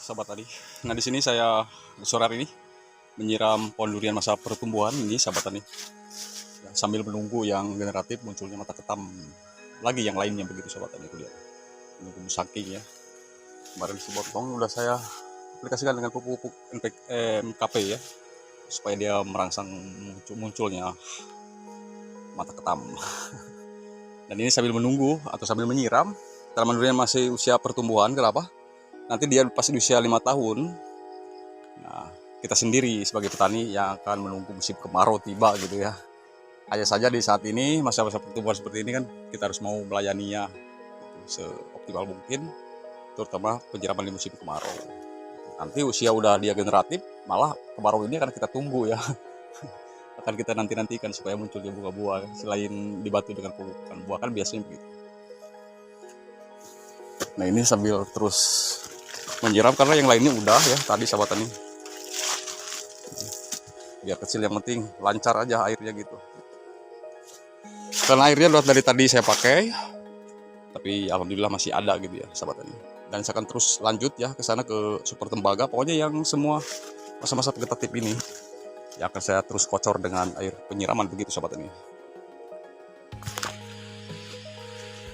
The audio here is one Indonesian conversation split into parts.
sahabat tadi. Nah, di sini saya sore hari ini menyiram pohon durian masa pertumbuhan ini sahabat tadi. Ya, sambil menunggu yang generatif munculnya mata ketam lagi yang lainnya begitu sahabat tadi. Lihat. Menunggu saking ya. Kemarin sebotong udah saya aplikasikan dengan pupuk MKP ya supaya dia merangsang munculnya mata ketam. Dan ini sambil menunggu atau sambil menyiram tanaman durian masih usia pertumbuhan. Kenapa? Nanti dia pasti usia 5 tahun. Nah, kita sendiri sebagai petani yang akan menunggu musim kemarau tiba gitu ya. Hanya saja di saat ini masa-masa pertumbuhan seperti ini kan kita harus mau melayaninya gitu, seoptimal mungkin, terutama penyiraman di musim kemarau. Nanti usia udah dia generatif, malah kemarau ini akan kita tunggu ya. Akan kita nanti-nantikan supaya munculnya bunga buah selain dibantu dengan pemupukan buah kan biasanya begitu. Nah, ini sambil terus menyiram karena yang lainnya udah ya tadi sahabat tani. Biar kecil yang penting lancar aja airnya gitu. Karena airnya udah dari tadi saya pakai, tapi alhamdulillah masih ada gitu ya sahabat tani. Dan saya akan terus lanjut ya ke sana ke Super Tembaga. Pokoknya yang semua masa-masa vegetatif ini ya akan saya terus kocor dengan air penyiraman begitu sahabat tani.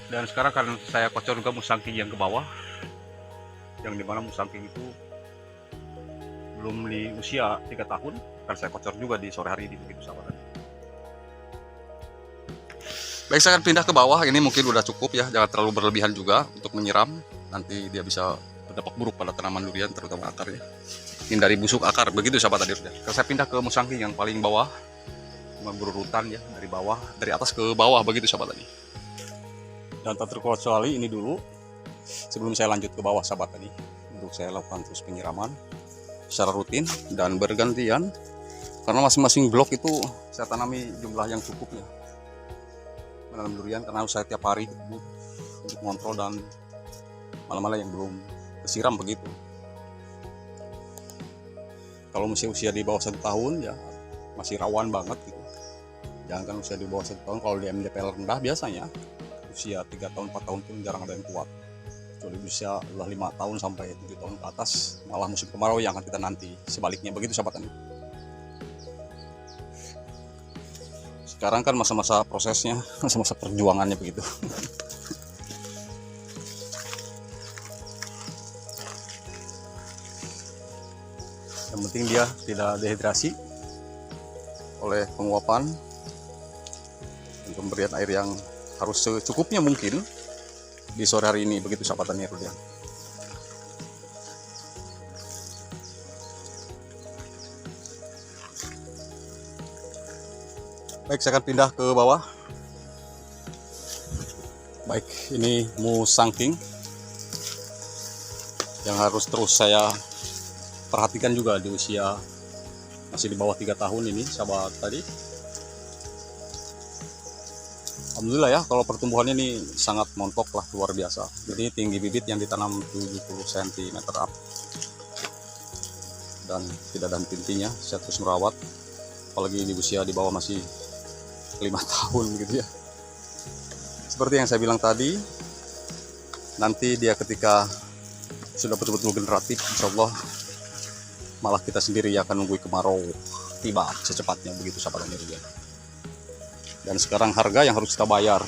Dan sekarang kan saya kocor juga musangking yang ke bawah, yang dimana musangking itu belum di usia 3 tahun, kan saya kocor juga di sore hari ini begitu sahabat. Baik, saya akan pindah ke bawah. Ini mungkin udah cukup ya, jangan terlalu berlebihan juga untuk menyiram, nanti dia bisa berdampak buruk pada tanaman durian terutama akarnya. Hindari busuk akar begitu sahabat tadi. Kalau saya pindah ke musangking yang paling bawah, berurutan ya dari bawah, dari atas ke bawah begitu sahabat tadi. Dan tak terkecuali ini dulu sebelum saya lanjut ke bawah sahabat tadi, untuk saya lakukan terus penyiraman secara rutin dan bergantian karena masing-masing blok itu saya tanami jumlah yang cukup ya menanam durian, karena saya tiap hari untuk kontrol dan malam-malam yang belum kesiram begitu. Kalau masih usia di bawah 1 tahun ya masih rawan banget gitu. Jangan kan usia di bawah 1 tahun, kalau di MDPL rendah biasanya usia 3 tahun 4 tahun pun jarang ada yang kuat. Kecuali usia 5 tahun sampai 7 tahun ke atas malah musim kemarau yang akan kita nanti. Sebaliknya begitu sahabat tani. Sekarang kan masa-masa prosesnya, masa-masa perjuangannya begitu. Yang penting dia tidak dehidrasi oleh penguapan dan pemberian air yang harus secukupnya mungkin di sore hari ini begitu sahabat tani Rudian. Baik, saya akan pindah ke bawah. Baik, ini musangking yang harus terus saya perhatikan juga di usia masih di bawah 3 tahun ini sahabat tadi. Alhamdulillah ya, kalau pertumbuhannya ini sangat montok lah, luar biasa. Jadi tinggi bibit yang ditanam 70 cm up dan tidak ada henti-hentinya. Saya terus merawat, apalagi di usia di bawah masih 5 tahun gitu ya. Seperti yang saya bilang tadi, nanti dia ketika sudah betul-betul generatif, insya Allah malah kita sendiri yang akan nunggu kemarau tiba secepatnya begitu sahabat tani. Dan sekarang harga yang harus kita bayar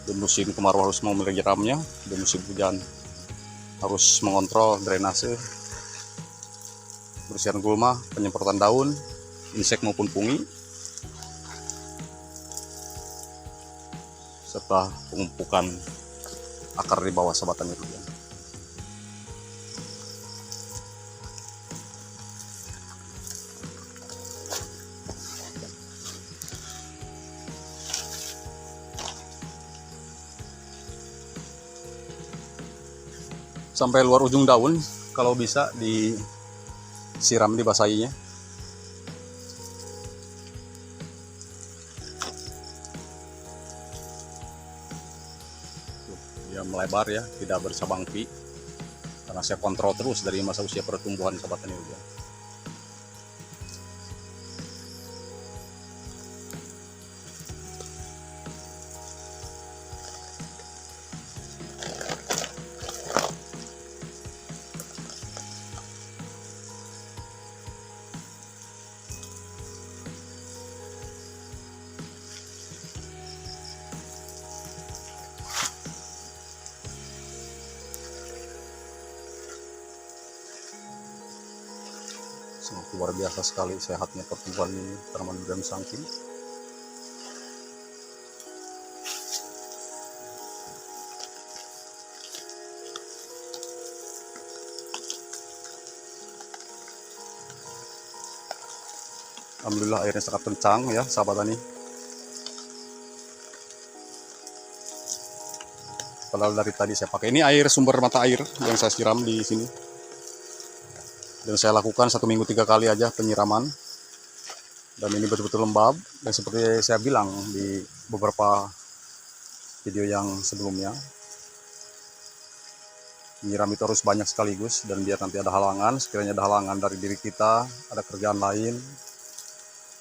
di musim kemarau harus mau menyiramnya, di musim hujan harus mengontrol drainase, bersihan gulma, penyemprotan daun, insek maupun fungi, serta pemumpukan akar di bawah sahabat tani durian. Sampai luar ujung daun kalau bisa disiram, dibasahinya. Dia melebar ya, tidak bersabang pi karena saya kontrol terus dari masa usia pertumbuhan sahabat tani juga. luar biasa sekali sehatnya pertumbuhan ini tanaman durian sangking. Alhamdulillah airnya sangat kencang ya sahabat tani. Padahal dari tadi saya pakai ini air sumber mata air yang saya siram di sini. Dan saya lakukan 1 minggu 3 kali aja penyiraman. Dan ini betul-betul lembab. Dan seperti saya bilang di beberapa video yang sebelumnya, menyiram itu harus banyak sekaligus. Dan biar nanti ada halangan, sekiranya ada halangan dari diri kita, ada kerjaan lain.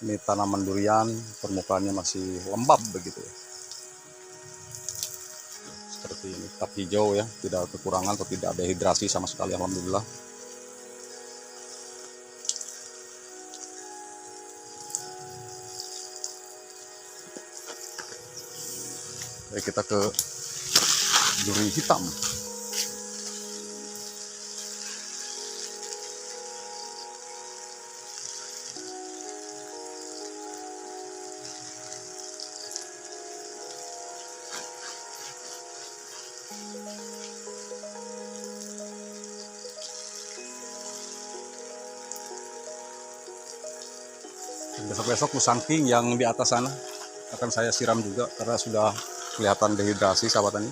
Ini tanaman durian, permukaannya masih lembab begitu ya. Seperti ini, tetap hijau ya, tidak kekurangan atau tidak dehidrasi sama sekali, alhamdulillah. Baik, kita ke duri hitam. Besok-besok musangking yang di atas sana akan saya siram juga karena sudah kelihatan dehidrasi sahabat tani.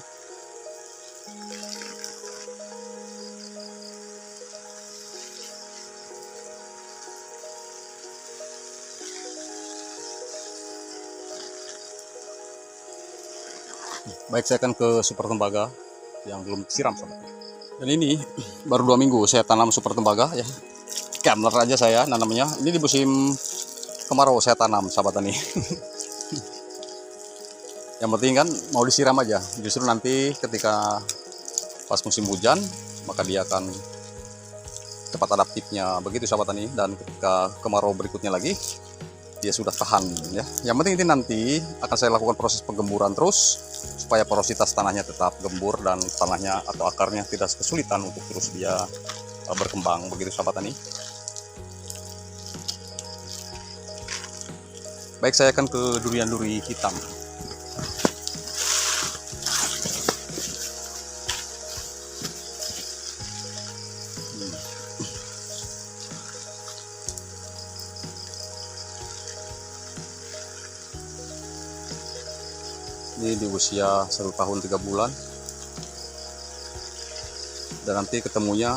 Baik, saya akan ke super tembaga yang belum siram sahabat. Dan ini baru 2 minggu saya tanam super tembaga ya. Gambler aja saya nanamnya. Ini di musim kemarau saya tanam sahabat tani. Yang penting kan mau disiram aja. Justru nanti ketika pas musim hujan maka dia akan cepat adaptifnya begitu sahabat tani. Dan ketika kemarau berikutnya lagi dia sudah tahan ya. Yang penting ini nanti akan saya lakukan proses penggemburan terus supaya porositas tanahnya tetap gembur dan tanahnya atau akarnya tidak kesulitan untuk terus dia berkembang begitu sahabat tani. Baik, saya akan ke durian-duri hitam. Ini di usia 1 tahun 3 bulan. Dan nanti ketemunya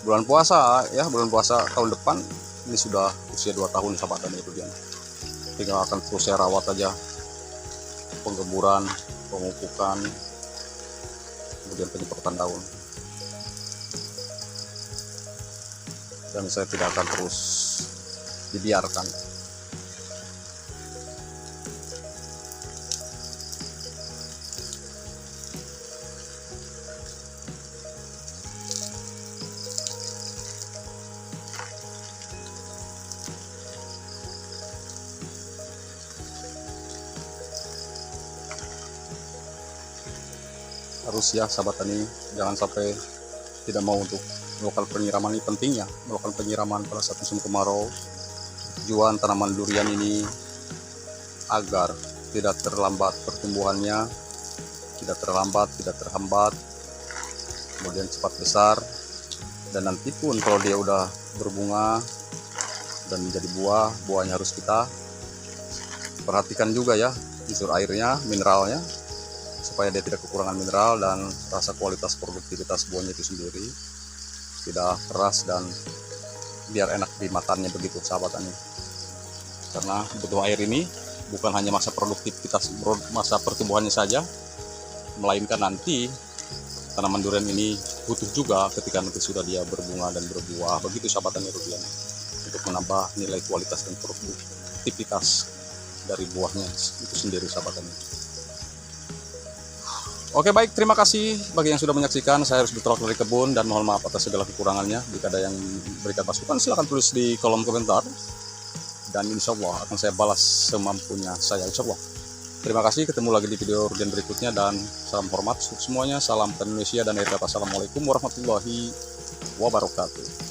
bulan puasa ya, bulan puasa tahun depan. Ini sudah usia 2 tahun sahabat tani durian. Tinggal akan terus saya rawat aja, penggemburan, pemupukan, kemudian penyemprotan daun. Dan saya tidak akan terus dibiarkan. Harus ya sahabat tani, jangan sampai tidak mau untuk melakukan penyiraman. Ini pentingnya melakukan penyiraman pada saat musim kemarau. Tujuan tanaman durian ini agar tidak terlambat pertumbuhannya, tidak terlambat, tidak terhambat, kemudian cepat besar. Dan nanti pun kalau dia udah berbunga dan menjadi buah, buahnya harus kita perhatikan juga ya unsur airnya, mineralnya, supaya dia tidak kekurangan mineral dan rasa kualitas produktivitas buahnya itu sendiri tidak keras dan biar enak dimakannya begitu sahabat tani. Karena butuh air ini bukan hanya masa produktivitas, masa pertumbuhannya saja, melainkan nanti tanaman durian ini butuh juga ketika nanti sudah dia berbunga dan berbuah begitu sahabat tani durian, untuk menambah nilai kualitas dan produktivitas dari buahnya itu sendiri sahabat tani. Oke, baik, terima kasih bagi yang sudah menyaksikan. Saya harus bertolak dari kebun dan mohon maaf atas segala kekurangannya. Jika ada yang berikan masukan silahkan tulis di kolom komentar, dan insya Allah akan saya balas semampunya saya, insya Allah. Terima kasih, ketemu lagi di video urgen berikutnya, dan salam hormat semuanya, salam Indonesia dan Assalamualaikum warahmatullahi wabarakatuh.